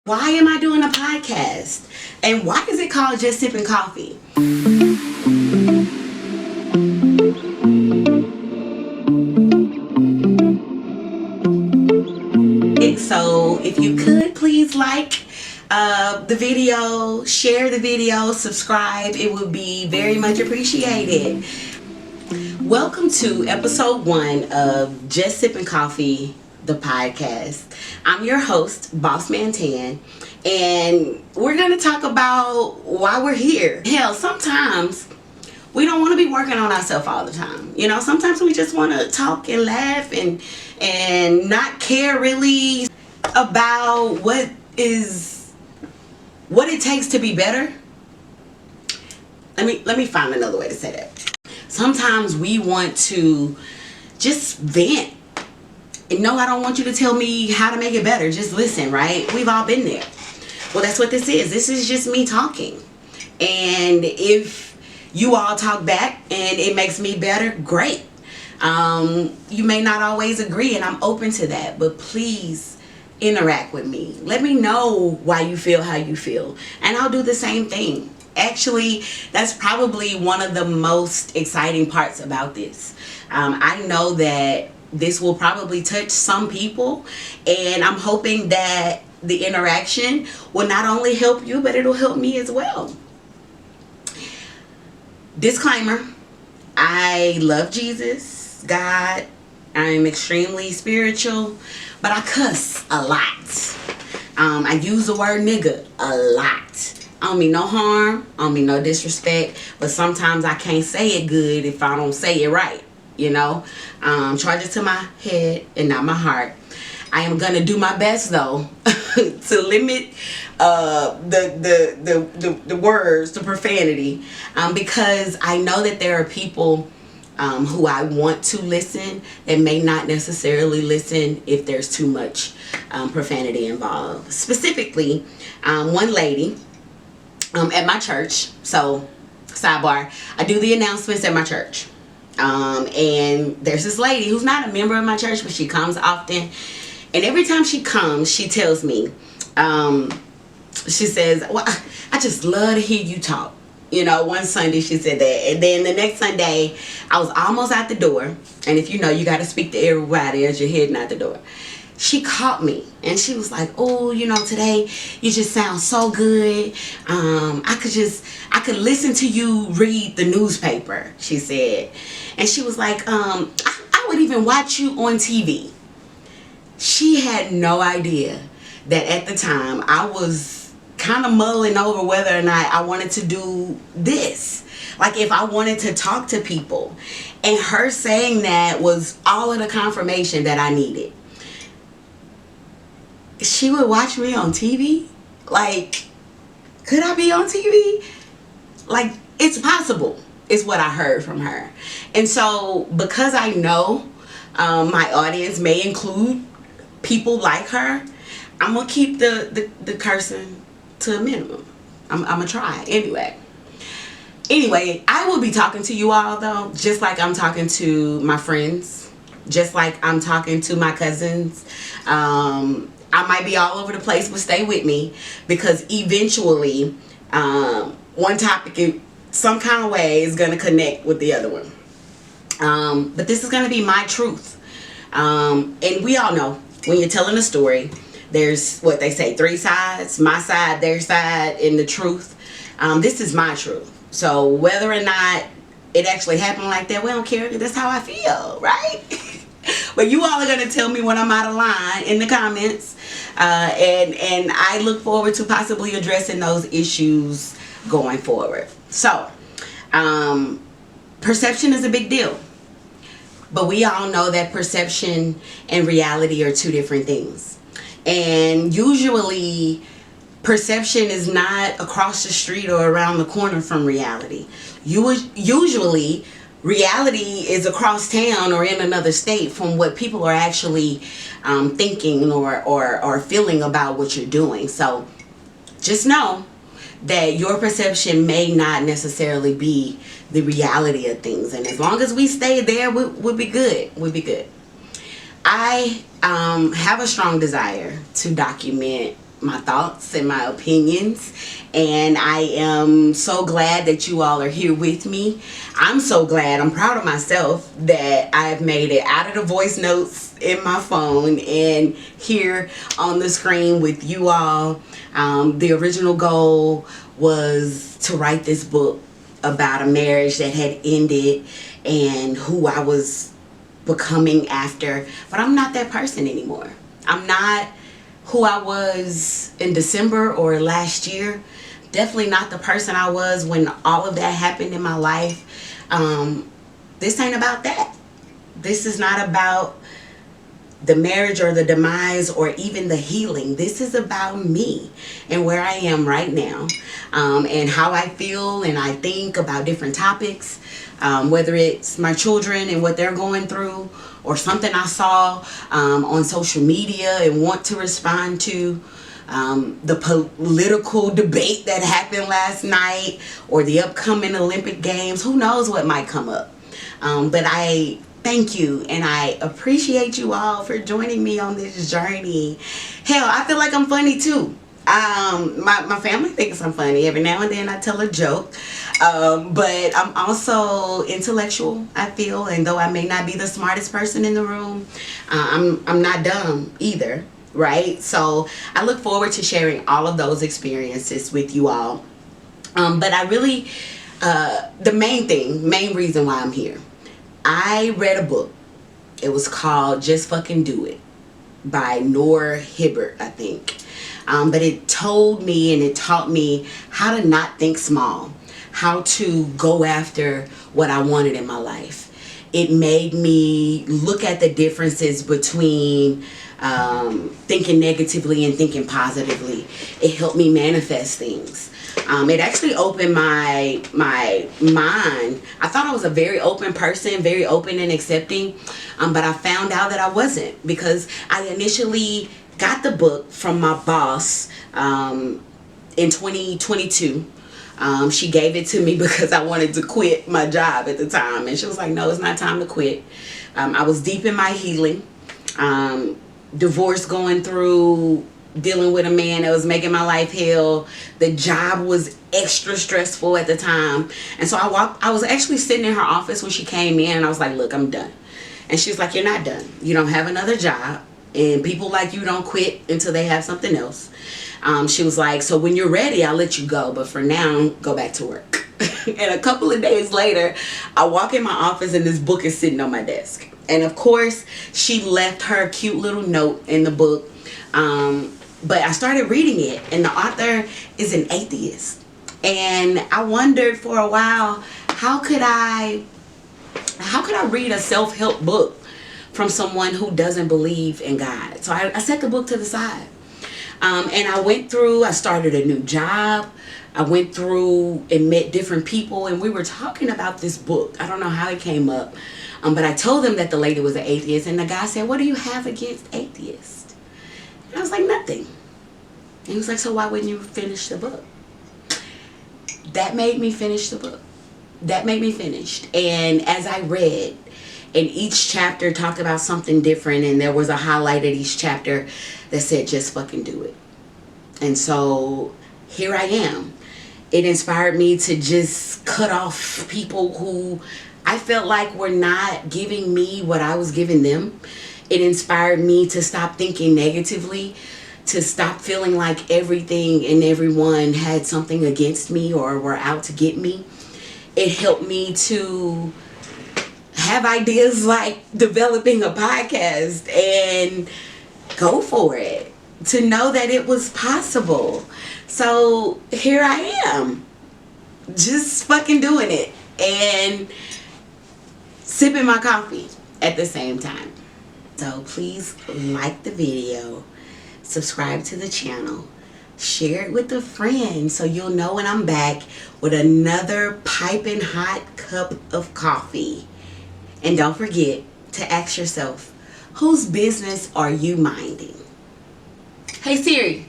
Why am I doing a podcast? And why is it called Just Sipping Coffee? So if you could please like the video, share the video, subscribe, it would be very much appreciated. Welcome to episode 1 of Just Sipping Coffee, the podcast. I'm your host, Boss Man Tan, and we're going to talk about why we're here. Hell, sometimes we don't want to be working on ourselves all the time. You know, sometimes we just want to talk and laugh and not care really about what it takes to be better. Let me find another way to say that. Sometimes we want to just vent. And no, I don't want you to tell me how to make it better. Just listen, right? We've all been there. Well, that's what this is. This is just me talking. And if you all talk back and it makes me better, great. You may not always agree, and I'm open to that. But please interact with me. Let me know why you feel how you feel. And I'll do the same thing. Actually, that's probably one of the most exciting parts about this. I know that this will probably touch some people, and I'm hoping that the interaction will not only help you, but it'll help me as well. Disclaimer, I love Jesus, God. I'm extremely spiritual, but I cuss a lot. I use the word nigga a lot. I don't mean no harm, I don't mean no disrespect, but sometimes I can't say it good if I don't say it right, you know. Charge it to my head and not my heart. I am gonna do my best though to limit the words, the profanity, because I know that there are people who I want to listen that may not necessarily listen if there's too much profanity involved. Specifically, one lady at my church. So, sidebar, I do the announcements at my church. And there's this lady who's not a member of my church, but she comes often. And every time she comes, she tells me, she says, well, I just love to hear you talk. You know, one Sunday she said that. And then the next Sunday, I was almost out the door. And if you know, you got to speak to everybody as you're heading out the door. She caught me and she was like, oh, you know, today you just sound so good. I could listen to you read the newspaper, she said. And she was like, I would even watch you on TV. She had no idea that at the time I was kind of mulling over whether or not I wanted to do this. Like if I wanted to talk to people. And her saying that was all of the confirmation that I needed. She would watch me on TV? Like, could I be on TV? Like, it's possible, is what I heard from her. And so, because I know my audience may include people like her, I'm going to keep the cursing to a minimum. I'm going to try anyway. Anyway, I will be talking to you all, though, just like I'm talking to my friends, just like I'm talking to my cousins. I might be all over the place, but stay with me because eventually one topic in some kind of way is going to connect with the other one. But this is going to be my truth. And we all know when you're telling a story, there's what they say, 3 sides, my side, their side, and the truth. This is my truth. So whether or not it actually happened like that, we don't care. That's how I feel, right? But you all are going to tell me when I'm out of line in the comments. And I look forward to possibly addressing those issues going forward. So, perception is a big deal. But we all know that perception and reality are 2 different things. And usually, perception is not across the street or around the corner from reality. Usually, reality is across town or in another state from what people are actually thinking or feeling about what you're doing. So just know that your perception may not necessarily be the reality of things. And as long as we stay there, we'll be good. We'll be good. I have a strong desire to document my thoughts and my opinions, and I am so glad that you all are here with me. I'm so glad, I'm proud of myself that I've made it out of the voice notes in my phone and here on the screen with you all. The original goal was to write this book about a marriage that had ended and who I was becoming after, but I'm not that person anymore. I'm not who I was in December or last year. Definitely not the person I was when all of that happened in my life. This ain't about that. This is not about the marriage or the demise or even the healing. This is about me and where I am right now, and how I feel and I think about different topics, whether it's my children and what they're going through, or something I saw on social media and want to respond to, the political debate that happened last night, or the upcoming Olympic Games. Who knows what might come up. But I thank you and I appreciate you all for joining me on this journey. Hell, I feel like I'm funny too. My family thinks I'm funny. Every now and then I tell a joke. But I'm also intellectual, I feel, and though I may not be the smartest person in the room, I'm not dumb either, right? So I look forward to sharing all of those experiences with you all. But I really, the main reason why I'm here, I read a book. It was called Just Fucking Do It by Noor Hibbert, I think. But it told me and it taught me how to not think small, how to go after what I wanted in my life. It made me look at the differences between thinking negatively and thinking positively. It helped me manifest things. It actually opened my mind. I thought I was a very open person, very open and accepting, but I found out that I wasn't, because I initially got the book from my boss in 2022. She gave it to me because I wanted to quit my job at the time, and she was like, no, it's not time to quit. I was deep in my healing, divorce going through, dealing with a man that was making my life hell. The job was extra stressful at the time, and so I was actually sitting in her office when she came in, and I was like, look, I'm done. And she was like, you're not done. You don't have another job, and people like you don't quit until they have something else. She was like, so when you're ready, I'll let you go, but for now, go back to work. And a couple of days later, I walk in my office and this book is sitting on my desk. And of course, she left her cute little note in the book. But I started reading it, and the author is an atheist. And I wondered for a while, how could I read a self-help book from someone who doesn't believe in God? So I set the book to the side. And I started a new job. I went through and met different people, and we were talking about this book. I don't know how it came up, but I told them that the lady was an atheist, and the guy said, what do you have against atheists? And I was like, nothing. And he was like, so why wouldn't you finish the book? That made me finish the book. That made me finish. And as I read, and each chapter talked about something different, and there was a highlight at each chapter that said, just fucking do it. And so here I am. It inspired me to just cut off people who I felt like were not giving me what I was giving them. It inspired me to stop thinking negatively, to stop feeling like everything and everyone had something against me or were out to get me. It helped me to have ideas like developing a podcast and go for it, to know that it was possible. So here I am, just fucking doing it and sipping my coffee at the same time. So please like the video, subscribe to the channel, share it with a friend so you'll know when I'm back with another piping hot cup of coffee. And don't forget to ask yourself, whose business are you minding? Hey Siri,